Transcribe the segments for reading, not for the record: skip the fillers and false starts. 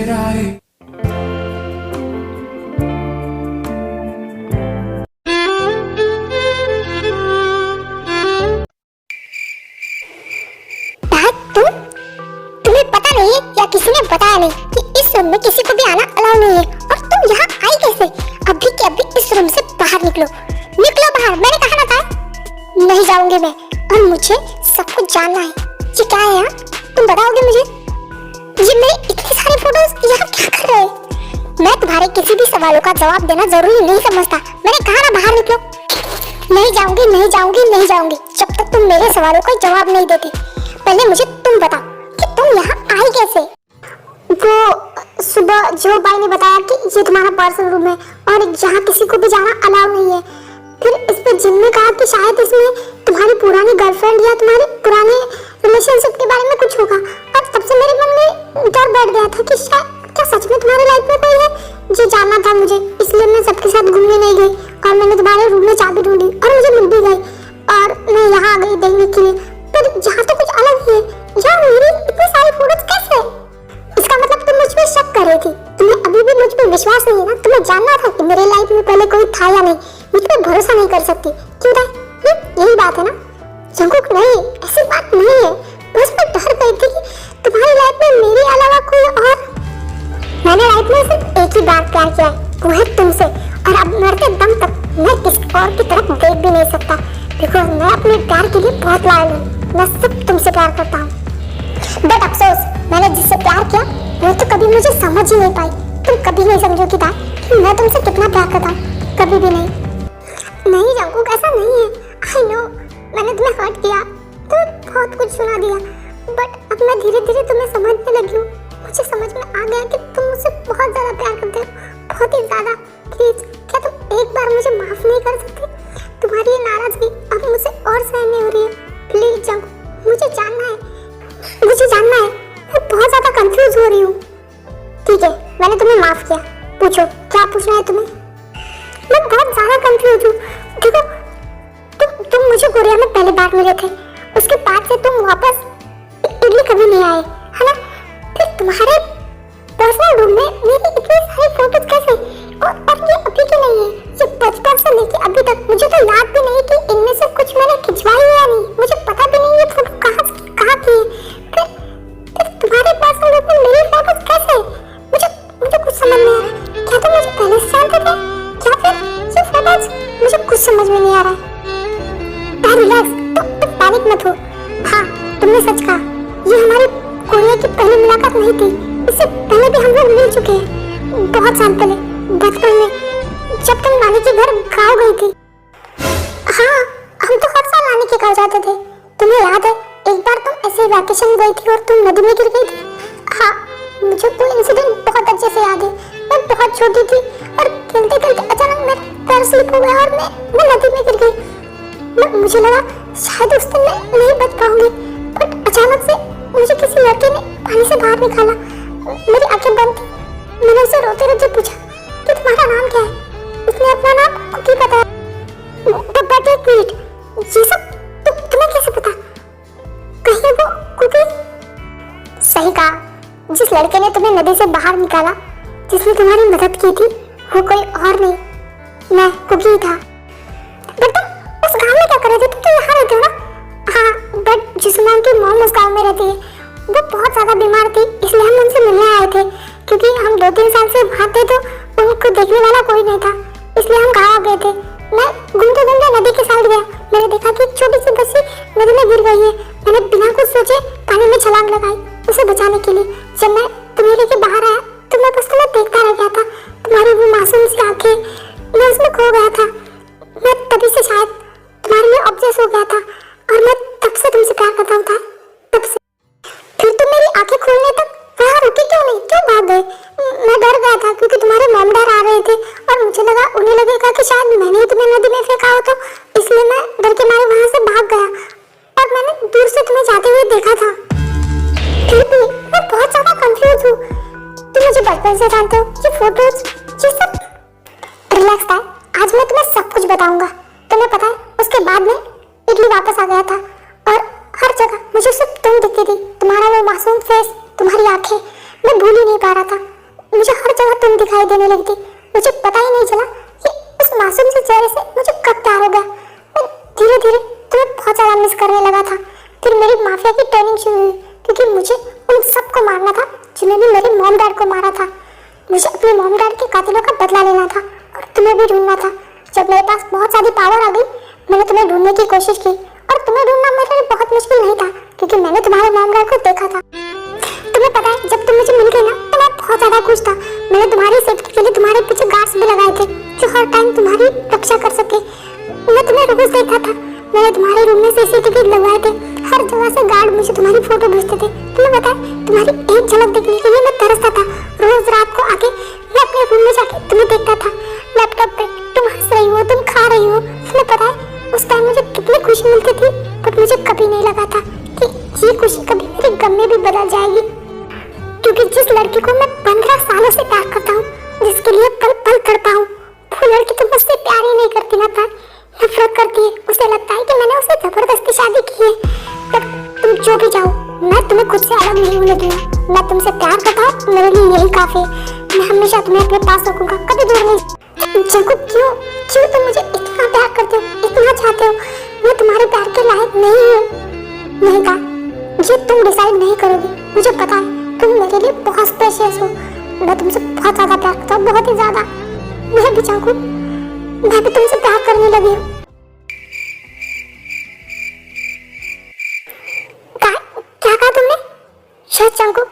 esperare. तुम्हें पता नहीं है या किसी ने बताया नहीं कि इस रूम में किसी को भी आना अलाउ नहीं है, और तुम यहाँ आई कैसे? अभी के अभी इस रूम से बाहर निकलो, निकलो बाहर, मैंने कहा ना था। नहीं जाऊंगी मैं, और मुझे सब कुछ जानना है। ये क्या है यहाँ, तुम बताओगे मुझे? ये मेरे इतने सारे फोटोज यहाँ क्या कर रहे हैं? मैं तुम्हारे किसी भी सवालों का जवाब देना जरूरी नहीं समझता। मैंने कहा ना बाहर निकलो। नहीं जाऊंगी, नहीं जाऊंगी, नहीं जाऊंगी जब तक तुम मेरे सवालों का जवाब नहीं देती। पहले मुझे तुम बताओ कि तुम यहाँ आई कैसे? वो सुबह जो भाई ने बताया कि ये तुम्हारा पर्सनल रूम है और यहाँ किसी को भी जाना अलाउ नहीं है। फिर इस पे जिन ने कहा कि शायद इसमें तुम्हारी पुरानी गर्लफ्रेंड या तुम्हारे पुराने रिलेशनशिप के बारे में कुछ होगा, और तब से मेरे मन में डर बैठ गया था कि शायद क्या सच में तुम्हारी लाइफ में कोई है। ये जानना था मुझे, इसलिए मैं सबके साथ घूमने नहीं गई और मैंने तुम्हारे रूम में चाबी ढूंढी और मुझे मिल भी गई, और मैं यहाँ आ गई देखने के लिए। पर यहाँ तो कुछ अलग ही है, यहाँ मेरी इतनी सारी फोटोज कैसे? इसका मतलब तुम मुझ पे शक कर रही थी। तुम्हें अभी भी मुझ पे विश्वास नहीं है ना? तुम्हें जानना था कि मेरे लाइफ में पहले कोई था या नहीं। मुझ पे भरोसा नहीं कर सकती, क्यों था? यही बात है ना जंकुक? नहीं, ऐसी बात नहीं है, बस मैं डर गई थी कि तुम्हारी लाइफ में मेरे अलावा कोई और। मैंने लाइफ में सिर्फ एक ही बार प्यार किया है, वो है तुमसे, और अब मरते दम तक मैं किसी और की तरफ देख भी नहीं सकता। देखो, मैं अपने प्यार के लिए बहुत लायल हूँ, मैं सिर्फ तुमसे प्यार करता हूँ। बट अफसोस, मैंने जिससे प्यार किया वो तो कभी मुझे समझ ही नहीं पाई। तुम कभी नहीं समझोगी था कि मैं तुमसे कितना प्यार करता हूँ, कभी भी नहीं। नहीं जंकुक, ऐसा नहीं है। आई नो, मैंने तुम्हें हर्ट किया, तुम्हें बहुत कुछ सुना दिया, बट अब मैं धीरे धीरे तुम्हें समझने लगी हूँ। मुझे समझ में आ गया कि तुम मुझसे बहुत ज़्यादा प्यार करते हो, बहुत ही ज़्यादा। प्लीज, क्या तुम एक बार मुझे माफ़ नहीं कर सकते? तुम्हारी ये नाराज़गी अब मुझसे और सहन नहीं हो रही है। प्लीज जंकुक, मुझे जानना है, मुझे जानना है। मैं बहुत ज़्यादा कंफ्यूज हो रही हूँ। ठीक है, मैंने तुम्हें माफ़ किया, पूछो क्या पूछना है तुम्हें? मैं बहुत ज़्यादा कंफ्यूज हूँ। देखो, तुम मुझे कोरिया में पहली बार मिले थे, उसके बाद से तुम वापस इटली कभी नहीं आए, है ना? फिर तुम्हारे पर्सनल रूम में मेरी इतनी सारी फोटोज कैसे? और ये अभी की नहीं है, ये बचपन से लेके अभी तक। मुझे तो याद भी नहीं कि इनमें से कुछ मैंने खिंचवाई है या नहीं। मुझे पता भी नहीं ये फोटो कहाँ की है। फिर तुम्हारे पर्सनल रूम में मेरी फोटोज कैसे? मुझे कुछ समझ नहीं आ रहा। क्या तुम मुझे पहले से जानते थे, या फिर ये फोटोज? मुझे कुछ समझ में नहीं आ रहा। रिलैक्स, तुम पैनिक मत हो। हाँ, तुमने सच कहा, ये हमारी कोरिया की पहली मुलाकात नहीं थी। इससे पहले भी हम लोग मिल चुके हैं, बहुत साल पहले, बचपन में, जब तुम नानी के घर गाँव गई थी। हाँ, हम तो हर साल नानी के घर जाते थे। तुम्हें याद है, एक बार तुम ऐसे वैकेशन गई थी और तुम नदी में गिर गई थी। हाँ, मुझे वो इंसिडेंट बहुत अच्छे से याद है। मैं बहुत छोटी थी और खेलते खेलते अचानक मेरा पैर स्लिप हो गया और मैं नदी में गिर गई। मुझे लगा शायद उस दिन मैं नहीं बच पाऊंगी, बट अचानक से मुझे किसी लड़के ने पानी से बाहर निकाला। मेरी आंखें बंद थी। मैंने उसे रोते रोते पूछा कि तुम्हारा नाम क्या है? उसने अपना नाम कुकी बताया। बट एक मिनट, ये सब तुम्हें कैसे पता? कहीं वो कुकी? सही कहा, जिस लड़के ने तुम्हें नदी से बाहर निकाला, जिसने तुम्हारी मदद की थी, वो कोई और नहीं, मैं कुकी था। बट तुम उस गांव में क्या कर रहे थे? तुम तो यहाँ रहते हो ना? हाँ, बट जिसमान की मॉम उस गांव में रहती है। वो बहुत ज़्यादा बीमार थी, इसलिए हम उनसे मिलने आए थे, क्योंकि हम 2-3 साल से वहाँ थे तो उनको देखने वाला कोई नहीं था, इसलिए हम गाँव आ गए थे। मैं घूमते घूमते नदी के साइड गया, मैंने देखा कि छोटी सी बच्ची नदी में गिर गई है। मैंने बिना कुछ सोचे पानी में छलांग लगाई उसे बचाने के लिए। जब मैं तुम्हें लेके बाहर आया तो मैं बस तुम्हें देखता रह गया था, तुम्हारी वो मासूम सी आंखें, मैं उसमें खो गया था। मैं तभी से शायद तुम्हारे लिए ऑब्सेस हो गया था, और मैं तब से तुमसे प्यार करता था, तब से। फिर तुम मेरी आंखें खोलने तक वहाँ रुके क्यों नहीं? क्यों भाग गए? मैं डर गया था क्योंकि तुम्हारे मॉम डैड आ रहे थे, और मुझे लगा उन्हें लगेगा कि शायद मैंने ही तुम्हें नदी में फेंका हो, तो इसलिए मैं डर के मारे वहाँ से भाग गया, और मैंने दूर से तुम्हें जाते हुए देखा था। फिर भी मैं बहुत ज़्यादा कंफ्यूज हूँ। तुम मुझे बचपन से जानते हो, ये फोटोज, ये सब। रिलैक्स था, आज मैं तुम्हें सब कुछ बताऊंगा। तुम्हें पता है, उसके बाद में इटली वापस आ गया था, और हर जगह मुझे सिर्फ तुम दिखती थी। तुम्हारा वो मासूम फेस, तुम्हारी आंखें, मैं भूल ही नहीं पा रहा था। मुझे हर जगह तुम दिखाई देने लगी थी। मुझे पता ही नहीं चला कि उस मासूम से चेहरे से मुझे कब प्यार हो गया। मैं धीरे धीरे तुम्हें बहुत ज़्यादा मिस करने लगा था। फिर मेरी माफिया की ट्रेनिंग शुरू हुई, क्योंकि मुझे उन सबको मारना था जिन्होंने मेरे मॉम डैड को मारा था। मुझे अपने मॉम डैड के कातिलों का बदला लेना था और तुम्हें भी ढूंढना था। जब मेरे पास बहुत सारी पावर आ गई, मैंने तुम्हें ढूंढने की कोशिश की, और तुम्हें ढूंढना मेरे लिए बहुत मुश्किल नहीं था, क्योंकि मैंने तुम्हारे मॉम डैड को देखा था। तुम्हें पता है, जब तुम मुझे मिल गई ना, तो मैं बहुत ज्यादा खुश था। मैंने तुम्हारी सेफ्टी के लिए तुम्हारे पीछे गार्ड्स भी लगाए थे, जो हर टाइम तुम्हारी रक्षा कर सके। मैं तुम्हें रोज देखा था। मैंने तुम्हारे रूम में सीसीटीवी लगवाए थे। हर जगह से गार्ड मुझे तुम्हारी फोटो भेजते थे। तुम्हें पता है, तुम्हारी एक झलक देखने के लिए मैं तरसता था। रोज रात को आके मैं अपने रूम में जाके तुम्हें देखता था। लैपटॉप पे तुम हंस रही हो, तुम खा रही हो। तुम्हें पता है, उस टाइम मुझे कितनी खुशी मिलती थी, बट मुझे कभी नहीं लगा था कि ये खुशी कभी मेरे गम में भी बदल जाएगी। क्योंकि जिस लड़की को मैं 15 सालों से प्यार करता हूँ, जिसके लिए पल पल तड़पा हूँ, वो लड़की तो मुझसे प्यार ही नहीं करती ना था, नफरत करती है। उसे लगता है कि मैंने उसे जबरदस्ती शादी की है। पर तुम जो भी जाओ, मैं तुम्हें खुद से अलग नहीं होने दूंगा। मैं तुमसे प्यार करता हूँ, मेरे लिए यही काफी है। मैं हमेशा तुम्हें अपने पास रखूंगा, कभी दूर नहीं। जंकु, क्यों तुम मुझे इतना प्यार करते हो, इतना चाहते हो? मैं तुम्हारे प्यार के लायक नहीं हूँ। नहीं कहा, ये तुम डिसाइड नहीं करोगे। मुझे पता है, तुम मेरे लिए बहुत स्पेशियस हो। मैं तुमसे बहुत ज्यादा प्यार करता हूँ, बहुत ही ज्यादा। मैं भी चाहूँ, मैं भी तुमसे प्यार करने लगी हूँ। क्या कहा तुमने? शायद चंकू,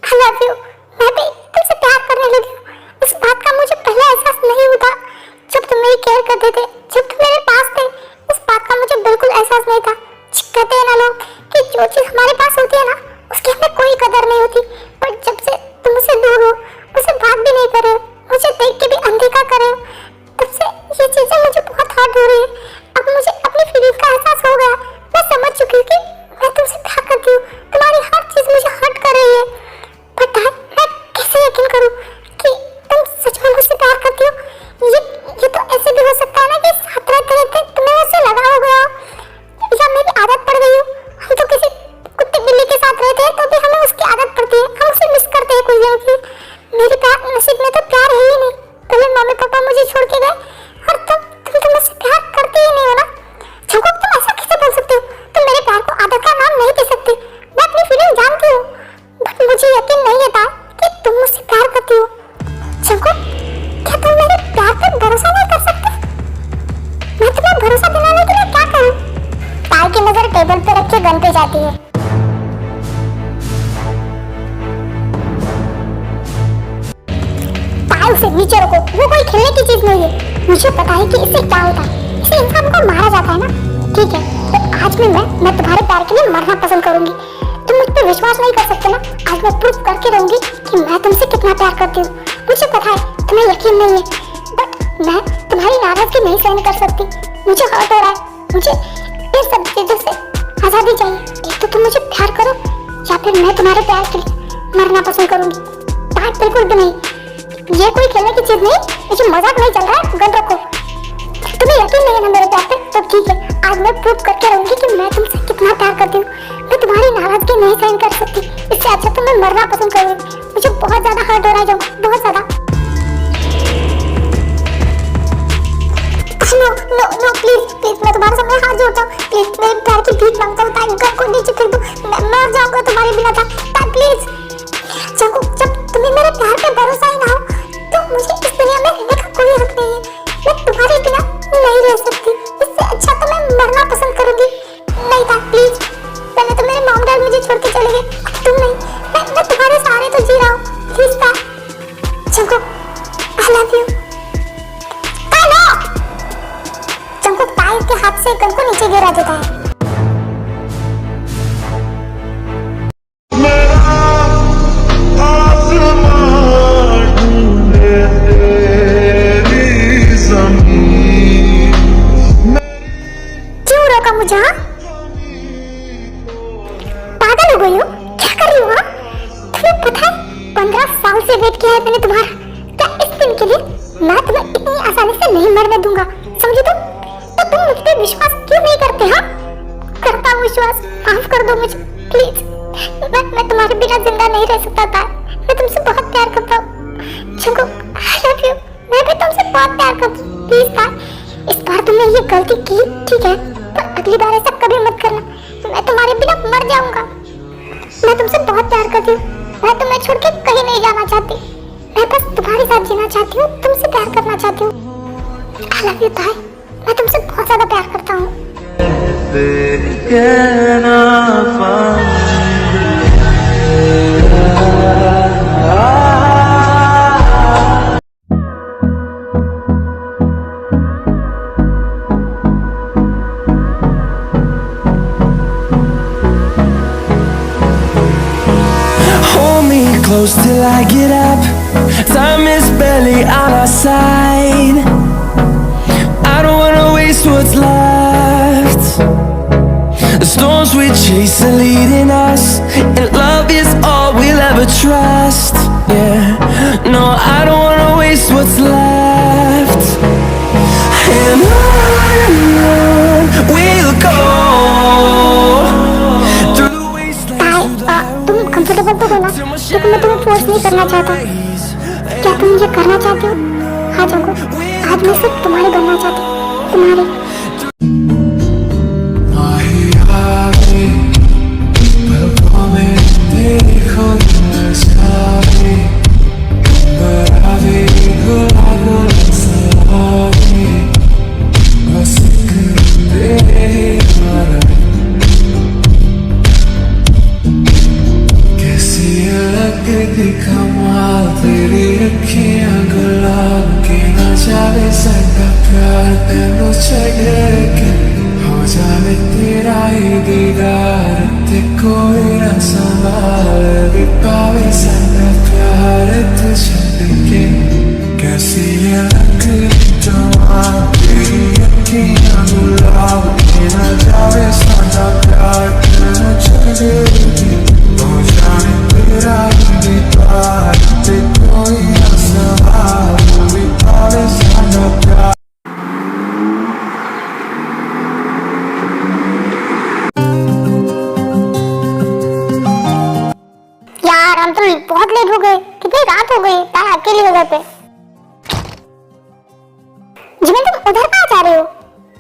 I love you। मैं भी तुमसे प्यार करने लगी हूँ। इस बात का मुझे पहले एहसास नहीं हुआ जब तुम मेरी केयर करते थे, जब तुम मेरे पास थे। इस बात का मुझे बिल्कुल एहसास नहीं था। कहते हैं ना लोग कि जो चीज हमारे पास होती है ना, उसकी हमें कोई कदर नहीं होती। पर जब से तुम मुझसे दूर हो, मुझसे बात भी नहीं कर रहे हो, मुझे देख के भी अनदेखा कर रहे हो, तब से ये चीजें मुझे बहुत हर्ट हो रही है। अब मुझे अपनी फीलिंग का एहसास हो गया। मैं समझ चुकी हूँ कि मैं तुमसे प्यार करती हूँ। तुम्हारी हर चीज मुझे हर्ट कर रही है। पता है, मैं कैसे यकीन करूँ कि तुम सच में मुझसे प्यार करती हो? ये तो ऐसे भी हो सकता है ना कि साथ रहते रहते तुम्हें मुझसे लगाव हो गया हो, या मेरी आदत पड़ गई हो। हम तो किसी कुत्ते बिल्ली के साथ रहते हैं तो भी हमें उसकी आदत पड़ती है, हम उसे मिस करते हैं कुछ दिनों की। मेरे प्यार नसीब में तो प्यार है ही नहीं। पहले मम्मी पापा मुझे छोड़ के गए, और तुम तो मुझसे प्यार करते ही नहीं हो ना। झंकू, तुम ऐसा कैसे बोल सकते हो? तुम मेरे प्यार को आदत का नाम नहीं दे सकते। मैं अपनी फीलिंग जानती हूँ, बट मुझे यकीन नहीं आता कि तुम मुझसे प्यार करती हो। झंकू, क्या तुम मेरे प्यार पर भरोसा नहीं कर सकते? मैं तुम्हें भरोसा दिलाने के लिए क्या करूँ? ताई की नजर टेबल पे रख के गन पे जाती है। ताई, उसे नीचे रखो, वो कोई खेलने की चीज नहीं है। मुझे पता है कि इससे क्या होता है, इससे इंसान को मारा जाता है ना। ठीक है, तो आज भी मैं तुम्हारे प्यार के लिए मरना पसंद करूंगी। तुम मुझ पर विश्वास नहीं कर सकते ना। आज मैं प्रूफ करके रहूंगी कि मैं तुमसे कितना प्यार करती हूँ। मुझे पता है तुम्हें यकीन नहीं है, बट मैं तुम्हारी नाराजगी नहीं सहन कर सकती। मुझे हर्ट हो रहा है। मुझे इन सब चीजों से आजादी चाहिए। एक तो तुम मुझे प्यार करो, या फिर मैं तुम्हारे प्यार के लिए मरना पसंद करूंगी। डांट बिल्कुल भी नहीं। ये कोई खेलने की चीज नहीं, मुझे मजाक नहीं चल रहा है। गन रखो। तुम्हें यकीन नहीं है ना मेरे प्यार पे? तो ठीक है, आज मैं प्रूफ करके रहूंगी कि मैं तुमसे कितना प्यार करती हूँ। मैं तुम्हारी नाराजगी नहीं सहन कर सकती। इससे अच्छा तो मैं मरना पसंद करूंगी। मुझे बहुत ज्यादा हर्ट हो रहा है जो, बहुत ज्यादा। नो प्लीज, मैं तुम्हारे सामने हाथ जोड़ता हूँ। प्लीज, मेरे प्यार की भीख मांगता हूँ। ताई, गन को नीचे फेंक दो। मैं मर जाऊंगा तुम्हारे बिना। ताई प्लीज। चंकू, जब तुम्हें मेरे प्यार पे भरोसा ही ना हो, तो मुझे इस दुनिया में रहने का कोई हक नहीं है। मैं तुम्हारे बिना नहीं रह सकती। इससे अच्छा तो मैं मरना पसंद करूंगी। नहीं था, प्लीज। पहले तो मेरे मॉम डैड मुझे छोड़ के चले गए, अब तुम नहीं। मैं तुम्हारे सहारे तो जी रहा हूँ। प्लीज था। चंकू, आई लव यू। चंकू ताई के हाथ से गन को नीचे गिरा देता है। मुझे पागल हो गई हो? क्या कर रही हो? तुम्हें पता है 15 साल से वेट किया है मैंने तुम्हारा। क्या इस दिन के लिए मैं तुम्हें इतनी आसानी से नहीं मरने दूंगा, समझे तुम? तो तुम मुझ पे विश्वास क्यों नहीं करते? हाँ, करता हूँ विश्वास। माफ कर दो मुझे प्लीज। मैं तुम्हारे बिना जिंदा नहीं रह सकता था। मैं तुमसे बहुत प्यार करता हूँ। बहुत प्यार करती हूँ। प्लीज ताई, इस बार तुमने ये गलती की, ठीक है, पर अगली बार ऐसा कभी मत करना। मैं तुम्हारे बिना मर जाऊंगा। मैं तुमसे बहुत प्यार करती हूँ। मैं तुम्हें छोड़ के कहीं नहीं जाना चाहती। मैं बस तुम्हारे साथ जीना चाहती हूँ, तुमसे प्यार करना चाहती हूँ। आई लव यू ताई, मैं तुमसे बहुत ज्यादा प्यार करता हूँ। Close till I get up. Time is barely on our side. I don't wanna waste what's left. The storms we chase are leading us, and love is all we'll ever trust. Yeah, no, I don't wanna waste what's left. And on we'll go through the wastelands, through the तुम comfortable तो हो ना? लेकिन मैं तुम्हें force नहीं करना चाहता। क्या तुम ये करना चाहते हो? हाँ जागो, आज मैं सिर्फ तुम्हारी बनना चाहती हूँ, तुम्हारी। कमाल तेरी अखियां गुलाब की न जावे साडा प्यार तेनू चाहिए कि हो जावे तेरा ही दीदार ते कोई ना संभाल भी पावे साडा प्यार तू छड़ के कैसी है लगती जवान तेरी अखियां गुलाब की न जावे साडा प्यार तेनू चाहिए कि हो जावे तेरा यार हम तो बहुत लेट हो गए, कितनी रात हो गई। ताई अकेली हो गए पे। जिमिन तुम उधर कहाँ जा रहे हो?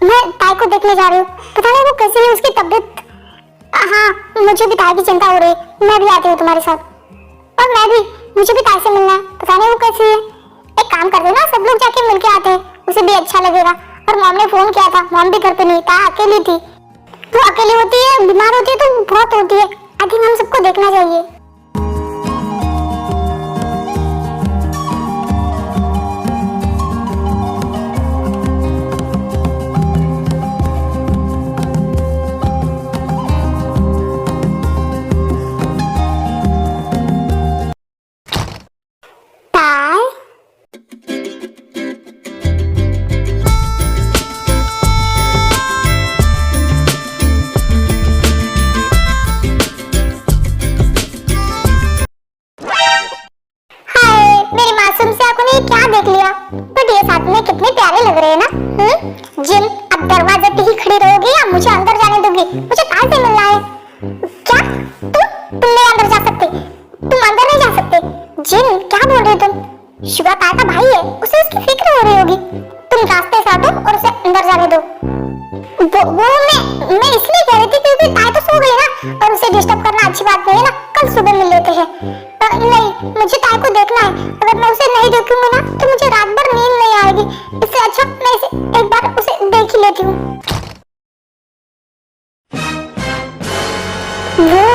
मैं ताई को देखने जा रही हूँ। पता नहीं वो कैसी है, उसकी तबीयत। हाँ, मुझे भी ताई की चिंता हो रही है। मैं भी आती हूँ तुम्हारे साथ। और मैं भी, मुझे भी ताई से मिलना है। पता नहीं वो कैसी है। एक काम करते ना, सब लोग जाके मिलके आते हैं, उसे भी अच्छा लगेगा। और मॉम ने फोन किया था, मॉम भी घर पे नहीं, ताई अकेली थी। तो अकेली होती है, बीमार होती है तो बहुत होती है। आई थिंक हम सबको देखना चाहिए। क्या देख लिया? बट ये साथ में कितने प्यारे लग रहे हैं ना। जिन, अब दरवाजे पे ही खड़ी रहोगी या मुझे अंदर जाने दोगी? मुझे ताई से मिलना है। क्या तुम नहीं अंदर जा सकते? तुम अंदर नहीं जा सकते। जिन, क्या बोल रहे हो तुम? शिवा ताई का भाई है, उसे उसकी फिक्र हो रही होगी। तुम रास्ते से हटो और उसे अंदर जाने दो। वो मैं इसलिए कह रही थी क्योंकि ताई तो सो गई ना, और उसे डिस्टर्ब करना अच्छी बात नहीं है ना। कल सुबह मिल लेते हैं। नहीं, मुझे ताई को देखना है। अगर मैं उसे नहीं देखूंगी ना तो मुझे रात भर नींद नहीं आएगी। इससे अच्छा मैं इसे एक बार उसे देख ही लेती हूँ। वो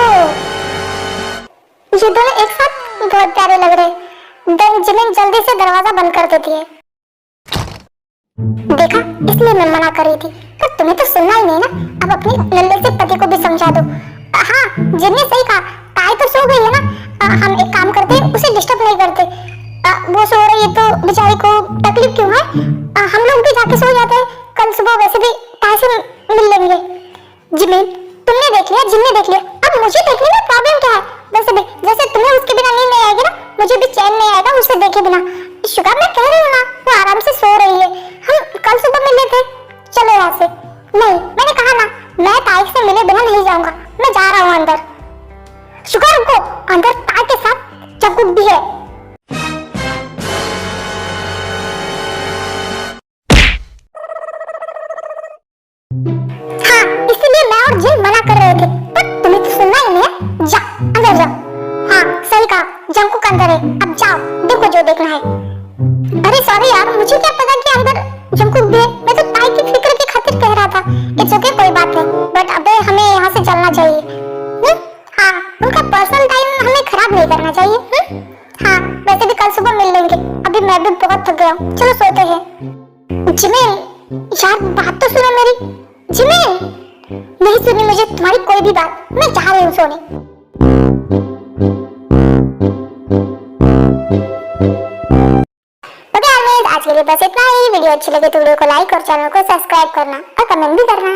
ये दोनों एक साथ बहुत प्यारे लग रहे हैं। देन जिमिन जल्दी से दरवाजा बंद कर देती है। देखा, इसलिए मैं मना कर रही थी, पर तुम्हें तो सुनना ही नहीं ना। अब अपने नल्ले से पति को भी समझा दो। हाँ, जिन्ने सही कहा, ताई तो सो गई है ना। हम एक काम करते हैं, उसे डिस्टर्ब नहीं करते। वो सो रही है तो बेचारी को तकलीफ क्यों है? हम लोग भी जाके सो जाते हैं। कल सुबह वैसे भी ताई से मिल लेंगे। जिमिन, तुमने देख लिया, जिन्ने देख लिया, अब मुझे देखने में प्रॉब्लम क्या है? वैसे भी जैसे तुम्हें उसके बिना नींद नहीं आएगी ना, मुझे भी चैन नहीं आएगा उसे देखे बिना। शुगर, मैं कह रही हूँ ना, वो आराम से सो रही है। हम कल सुबह मिल लेते। चलो यहाँ से। नहीं, मैंने कहा ना, मैं ताई से मिले बिना नहीं जाऊंगा। मैं जा रहा हूँ अंदर। शुगर को अंदर ताई के साथ जगुब भी है। जंकुक अंदर है, अब जाओ देखो जो देखना है। अरे सॉरी यार, मुझे क्या पता कि अंदर जंकुक भी है, मैं तो ताई की फिक्र की खातिर कह रहा था। इट्स ओके, कोई बात नहीं, बट अबे हमें यहाँ से चलना चाहिए। हाँ, उनका पर्सनल टाइम हमें खराब नहीं करना चाहिए। हाँ, वैसे भी कल सुबह मिल लेंगे, अभी मैं भी बहुत थक गया हूँ, चलो सोते हैं। जिमिन यार, बात तो सुनो मेरी। जिमिन, नहीं सुनी मुझे तुम्हारी कोई भी बात, मैं जा रही हूँ सोने। आज के लिए बस इतना ही। वीडियो अच्छी लगे तो वीडियो को लाइक और चैनल को सब्सक्राइब करना और कमेंट भी करना।